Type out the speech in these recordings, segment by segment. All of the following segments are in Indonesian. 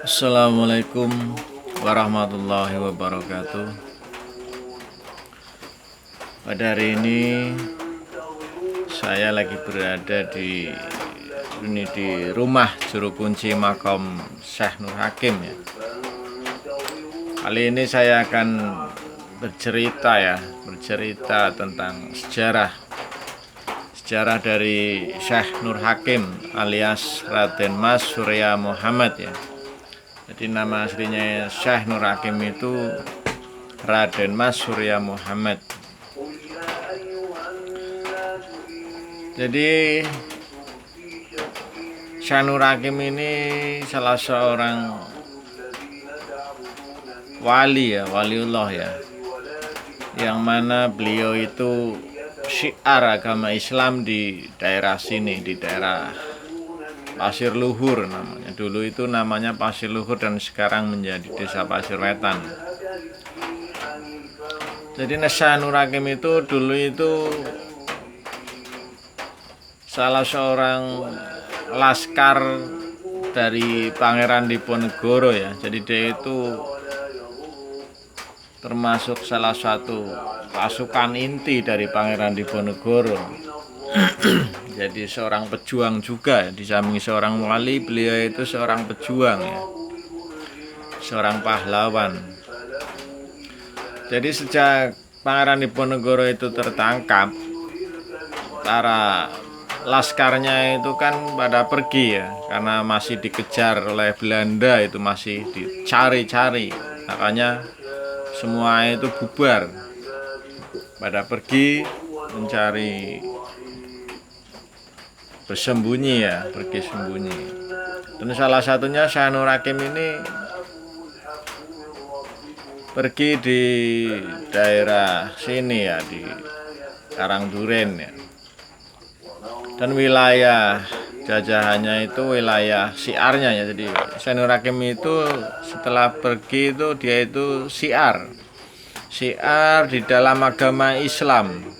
Assalamualaikum warahmatullahi wabarakatuh. Pada hari ini saya lagi berada di rumah juru kunci makam Syekh Nur Hakim ya. Kali ini saya akan bercerita tentang sejarah dari Syekh Nur Hakim alias Raden Mas Surya Muhammad ya. Jadi nama aslinya Syekh Nur Hakim itu Raden Mas Surya Muhammad. Jadi Syekh Nur Hakim ini salah seorang waliullah ya, yang mana beliau itu syiar agama Islam di daerah sini, di daerah Pasir Luhur namanya. Dulu itu namanya Pasir Luhur dan sekarang menjadi Desa Pasir Wetan. Jadi Syekh Nur Hakim itu dulu itu salah seorang laskar dari Pangeran Diponegoro ya. Jadi dia itu termasuk salah satu pasukan inti dari Pangeran Diponegoro. Jadi seorang pejuang juga ya. Di samping seorang wali, beliau itu seorang pejuang ya, seorang pahlawan. Jadi sejak Pangeran Diponegoro itu tertangkap, para laskarnya itu kan pada pergi ya, karena masih dikejar oleh Belanda, itu masih dicari-cari. Makanya semua itu bubar, pada pergi mencari bersembunyi ya, pergi sembunyi. Dan salah satunya Syekh Nur Hakim ini pergi di daerah sini ya, di Karangduren ya. Dan wilayah jajahannya itu wilayah syiarnya ya. Jadi Syekh Nur Hakim itu setelah pergi itu dia itu syiar di dalam agama Islam.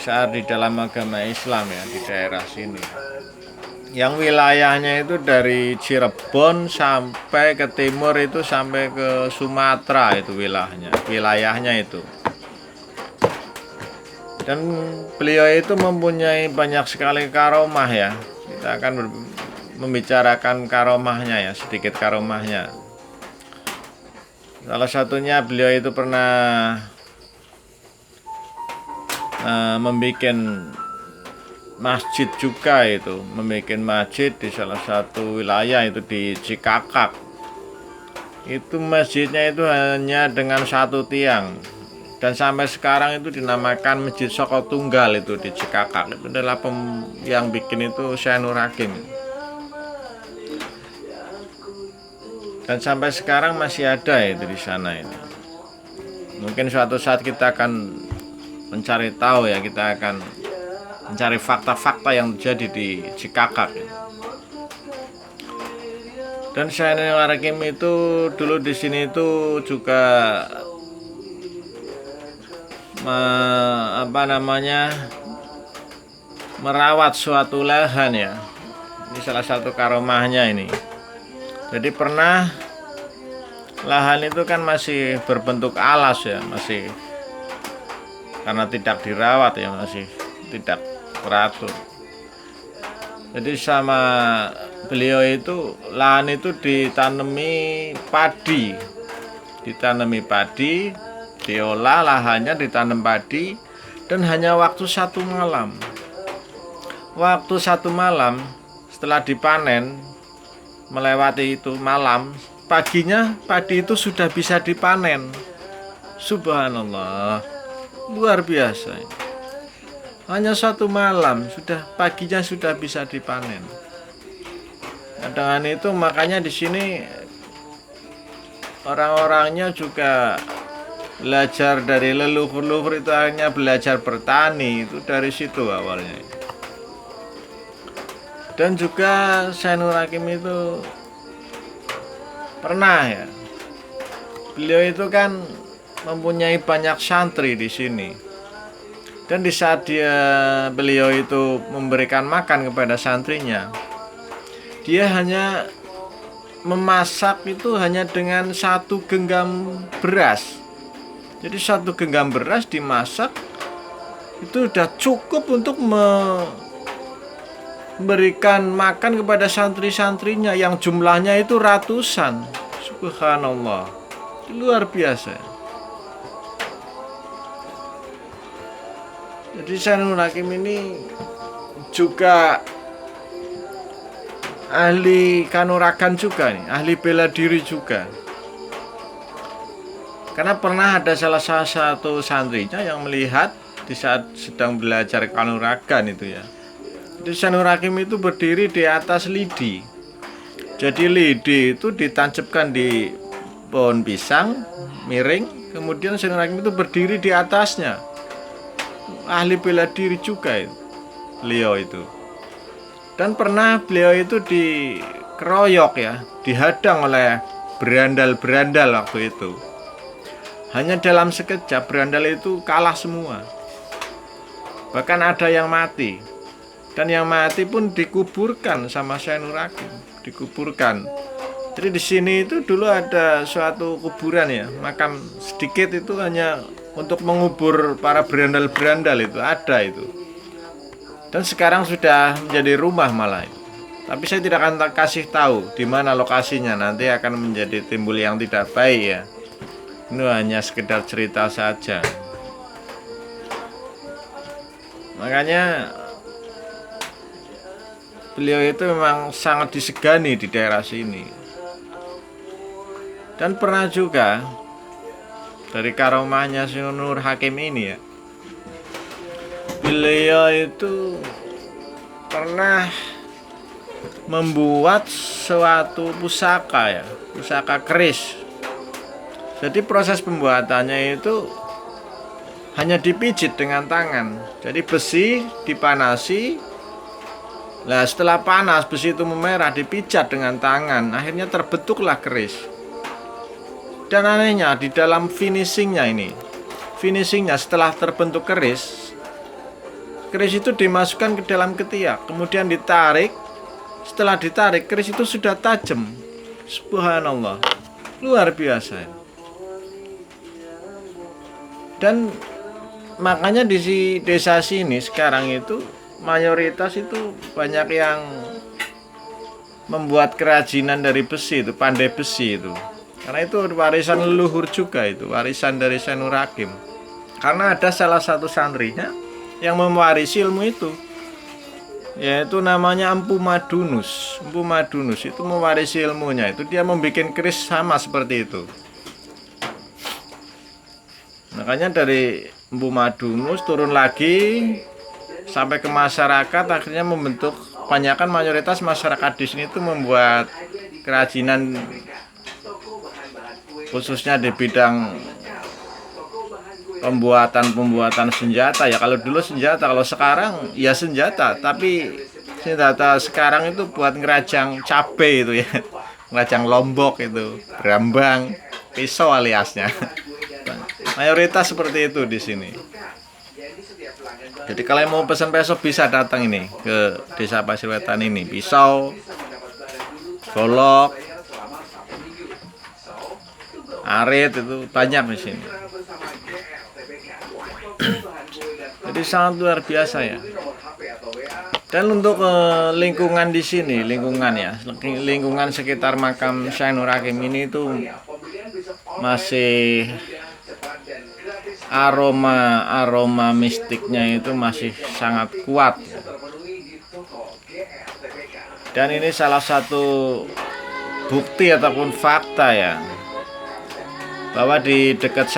Syiar di dalam agama Islam ya, di daerah sini. Yang wilayahnya itu dari Cirebon sampai ke timur itu sampai ke Sumatera, itu wilayahnya itu. Dan beliau itu mempunyai banyak sekali karomah ya. Kita akan membicarakan karomahnya ya, sedikit karomahnya. Salah satunya beliau itu pernah membuat masjid juga, itu membuat masjid di salah satu wilayah itu di Cikakak. Itu masjidnya itu hanya dengan satu tiang, dan sampai sekarang itu dinamakan Masjid Soko Tunggal itu di Cikakak. Itu adalah yang bikin itu Syekh Nur Hakim. Dan sampai sekarang masih ada itu di sana itu. Mungkin suatu saat kita akan mencari tahu ya, kita akan mencari fakta-fakta yang terjadi di Cikakak. Dan Syekh Nur Hakim itu dulu di sini itu juga merawat suatu lahan ya. Ini salah satu karomahnya ini. Jadi pernah lahan itu kan masih berbentuk alas ya, masih karena tidak dirawat ya, masih tidak teratur. Jadi sama beliau itu lahan itu ditanami padi, diolah lahannya, ditanam padi, dan hanya waktu satu malam setelah dipanen, melewati itu malam, paginya padi itu sudah bisa dipanen. Subhanallah, luar biasa. Hanya satu malam paginya sudah bisa dipanen. Nah, dengan itu makanya di sini orang-orangnya juga belajar dari leluhur itu, hanya belajar bertani itu dari situ awalnya. Dan juga Syekh Nur Hakim itu pernah ya, beliau itu kan mempunyai banyak santri di sini. Dan di saat beliau itu memberikan makan kepada santrinya, dia hanya memasak itu hanya dengan 1 genggam beras. Jadi 1 genggam beras dimasak itu sudah cukup untuk memberikan makan kepada santri-santrinya yang jumlahnya itu ratusan. Subhanallah, luar biasa. Jadi Zainul Hakim ini juga ahli kanuragan juga nih, ahli bela diri juga. Karena pernah ada salah satu santrinya yang melihat di saat sedang belajar kanuragan itu ya. Jadi Zainul Hakim itu berdiri di atas lidi. Jadi lidi itu ditancapkan di pohon pisang miring, kemudian Zainul Hakim itu berdiri di atasnya. Ahli bela diri juga itu, beliau itu. Dan pernah beliau itu dikeroyok ya, dihadang oleh berandal-berandal waktu itu. Hanya dalam sekejap berandal itu kalah semua. Bahkan ada yang mati. Dan yang mati pun dikuburkan sama Zainul Hakim, dikuburkan. Jadi di sini itu dulu ada suatu kuburan ya, makam sedikit itu hanya untuk mengubur para berandal-berandal itu, ada itu. Dan sekarang sudah menjadi rumah malah itu. Tapi saya tidak akan kasih tahu di mana lokasinya, nanti akan menjadi timbul yang tidak baik ya. Ini hanya sekedar cerita saja. Makanya beliau itu memang sangat disegani di daerah sini. Dan pernah juga dari karomahnya Zainul Hakim ini ya, beliau itu pernah membuat suatu pusaka ya, pusaka keris. Jadi proses pembuatannya itu hanya dipijit dengan tangan. Jadi besi dipanasi. Nah setelah panas besi itu memerah, dipijat dengan tangan. Akhirnya terbentuklah keris. Dan anehnya di dalam finishingnya setelah terbentuk keris itu dimasukkan ke dalam ketiak, kemudian ditarik. Setelah ditarik, keris itu sudah tajam. Subhanallah, luar biasa. Dan makanya di desa sini sekarang itu mayoritas itu banyak yang membuat kerajinan dari besi itu, pandai besi itu. Karena itu warisan leluhur juga, itu warisan dari Zainul Hakim. Karena ada salah satu santrinya yang mewarisi ilmu itu, yaitu namanya Empu Madunus. Empu Madunus itu mewarisi ilmunya, itu dia membuat keris sama seperti itu. Makanya dari Empu Madunus turun lagi sampai ke masyarakat, akhirnya membentuk, kebanyakan mayoritas masyarakat di sini itu membuat kerajinan khususnya di bidang pembuatan senjata ya. Kalau dulu senjata, kalau sekarang ya senjata, tapi senjata sekarang itu buat ngerajang cabai itu ya, ngerajang lombok itu, berambang, pisau aliasnya. Mayoritas seperti itu di sini. Jadi kalau mau pesan pisau bisa datang ini ke Desa Pasir Wetan ini, pisau, golok, arit itu banyak di sini. Jadi sangat luar biasa ya. Dan untuk lingkungan di sini, lingkungan sekitar makam Zainul Hakim ini itu masih aroma mistiknya itu masih sangat kuat. Dan ini salah satu bukti ataupun fakta ya, bahwa di dekat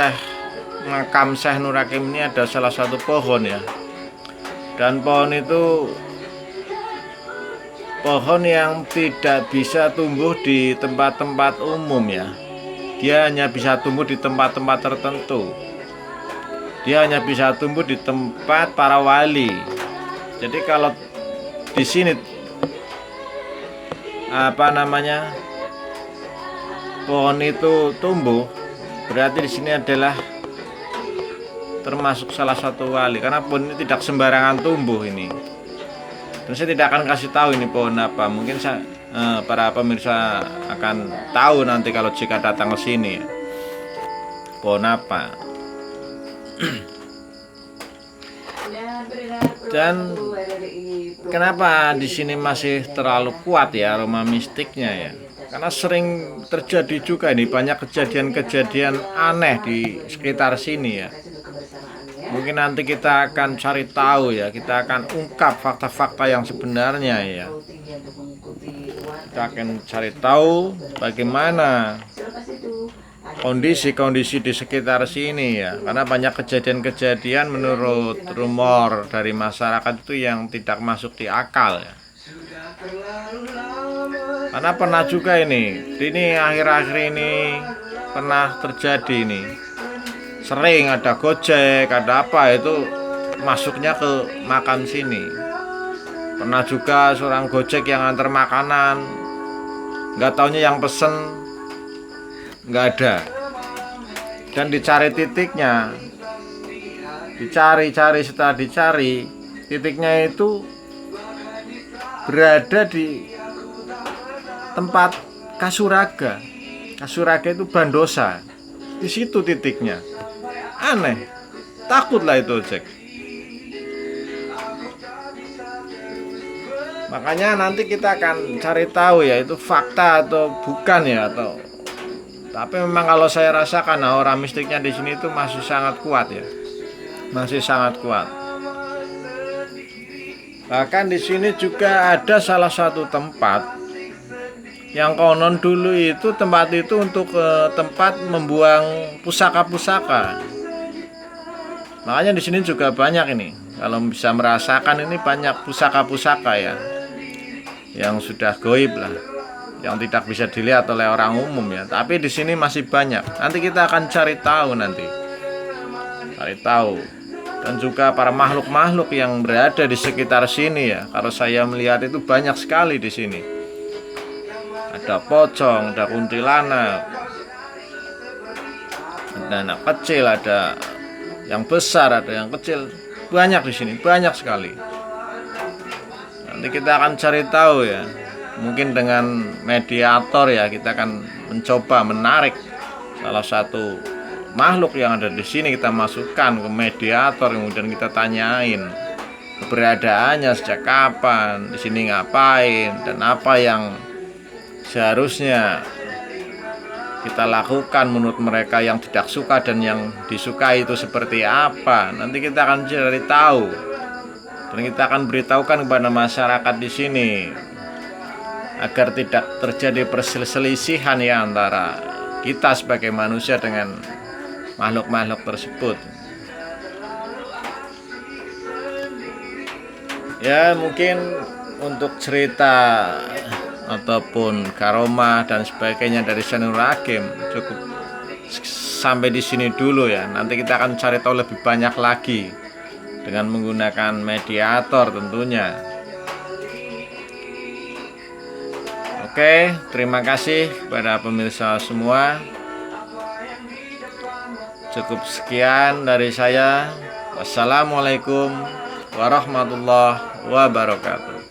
makam Zainul Hakim ini ada salah satu pohon ya. Dan pohon itu pohon yang tidak bisa tumbuh di tempat-tempat umum ya. Dia hanya bisa tumbuh di tempat-tempat tertentu. Dia hanya bisa tumbuh di tempat para wali. Jadi kalau di sini pohon itu tumbuh, berarti di sini adalah termasuk salah satu wali, karena pohon ini tidak sembarangan tumbuh ini. Dan saya tidak akan kasih tahu ini pohon apa. Mungkin para pemirsa akan tahu nanti kalau jika datang ke sini pohon apa. Dan kenapa di sini masih terlalu kuat ya aroma mistiknya ya? Karena sering terjadi juga ini banyak kejadian-kejadian aneh di sekitar sini ya. Mungkin nanti kita akan cari tahu ya, kita akan ungkap fakta-fakta yang sebenarnya ya. Kita akan cari tahu bagaimana kondisi-kondisi di sekitar sini ya. Karena banyak kejadian-kejadian menurut rumor dari masyarakat itu yang tidak masuk di akal ya. Karena pernah juga ini akhir-akhir ini pernah terjadi ini. Sering ada Gojek, ada apa itu masuknya ke makan sini. Pernah juga seorang Gojek yang antar makanan, nggak taunya yang pesen nggak ada. Dan dicari titiknya, dicari-cari, setelah dicari titiknya itu berada di tempat Kasuraga. Kasuraga itu Bandosa. Di situ titiknya. Aneh, takutlah itu ojek. Makanya nanti kita akan cari tahu ya itu fakta atau bukan ya, atau tapi memang kalau saya rasakan aura mistiknya di sini itu masih sangat kuat ya, masih sangat kuat. Bahkan di sini juga ada salah satu tempat yang konon dulu itu tempat itu untuk tempat membuang pusaka-pusaka. Makanya di sini juga banyak ini. Kalau bisa merasakan ini banyak pusaka-pusaka ya, yang sudah goib lah, yang tidak bisa dilihat oleh orang umum ya. Tapi di sini masih banyak. Nanti kita akan cari tahu nanti, cari tahu. Dan juga para makhluk-makhluk yang berada di sekitar sini ya. Kalau saya melihat itu banyak sekali di sini. Ada pocong, ada kuntilanak, ada anak kecil, ada yang besar, ada yang kecil, banyak di sini, banyak sekali. Nanti kita akan cari tahu ya, mungkin dengan mediator ya, kita akan mencoba menarik salah satu makhluk yang ada di sini, kita masukkan ke mediator, kemudian kita tanyain keberadaannya sejak kapan, di sini ngapain, dan apa yang seharusnya kita lakukan menurut mereka yang tidak suka dan yang disukai itu seperti apa. Nanti kita akan cari tahu dan kita akan beritahukan kepada masyarakat di sini agar tidak terjadi perselisihan ya antara kita sebagai manusia dengan makhluk-makhluk tersebut. Ya mungkin untuk cerita ataupun karomah dan sebagainya dari Zainul Hakim cukup sampai di sini dulu ya. Nanti kita akan cari tahu lebih banyak lagi dengan menggunakan mediator tentunya. Oke, terima kasih kepada pemirsa semua. Cukup sekian dari saya. Wassalamualaikum warahmatullahi wabarakatuh.